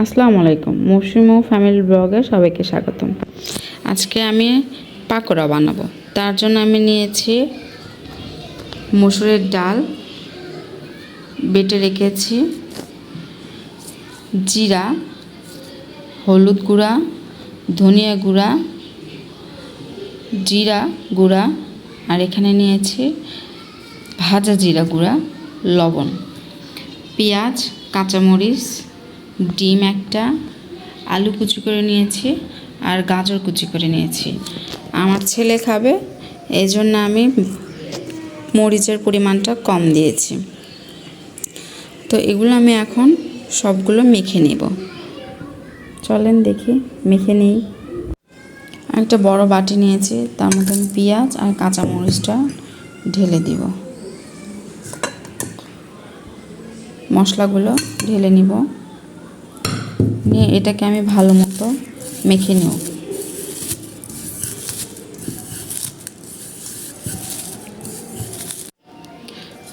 আসসালামু আলাইকুম, মৌসুমী ফ্যামিলি ব্লগে সবাইকে স্বাগতম। আজকে আমি পাকোড়া বানাবো। তার জন্য আমি নিয়েছি মসুরের ডাল, বেটে রেখেছি জিরা, হলুদ গুঁড়া, ধনিয়া গুঁড়া, জিরা গুঁড়া, আর এখানে নিয়েছি ভাজা জিরা গুঁড়া, লবণ, পেঁয়াজ, কাঁচামরিচ, ডিম একটা, আলু কুচি করে নিয়েছি আর গাজর কুচি করে নিয়েছি। আমার ছেলে খাবে, এই জন্য আমি মরিচের পরিমাণটা কম দিয়েছি। তো এগুলো আমি এখন সবগুলো মেখে নেব। চলেন দেখি মেখে নিই। একটা বড় বাটি নিয়েছি, তার মধ্যে আমি পেঁয়াজ আর কাঁচামরিচটা ঢেলে দিব। মশলাগুলো ঢেলে নিব, নিয়ে এটাকে আমি ভালো মতো মেখে নেব।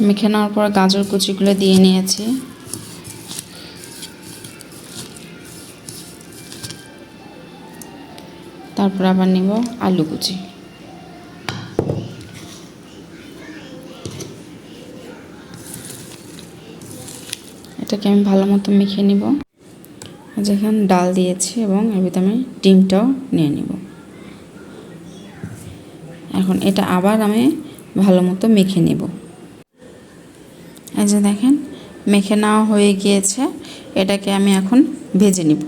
মেখে নেওয়ার পর গাজর কুচিগুলো দিয়ে নিয়েছি। তারপর আবার নিব আলু কুচি। এটাকে আমি ভালো মতো মেখে নিব। যেখানে ডাল দিয়েছি এবং এর ভিতরে আমি ডিমটাও নিয়ে নিব। এখন এটা আবার আমি ভালো মতো মেখে নেব। এই যে দেখেন মেখে নেওয়া হয়ে গিয়েছে, এটাকে আমি এখন ভেজে নিব।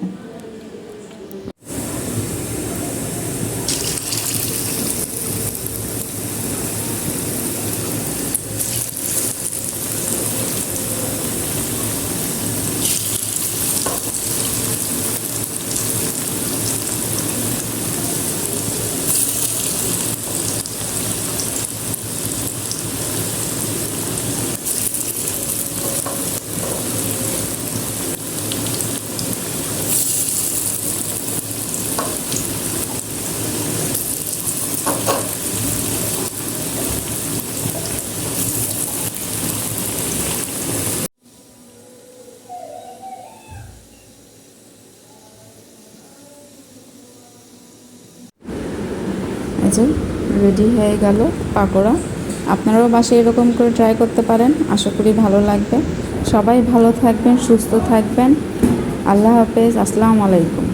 রেডি হয়ে গেল পাকোড়া। আপনারাও বাসায় এরকম করে ট্রাই করতে পারেন, আশা করি ভালো লাগবে। সবাই ভালো থাকবেন, সুস্থ থাকবেন। আল্লাহ হাফেজ, আসসালামু আলাইকুম।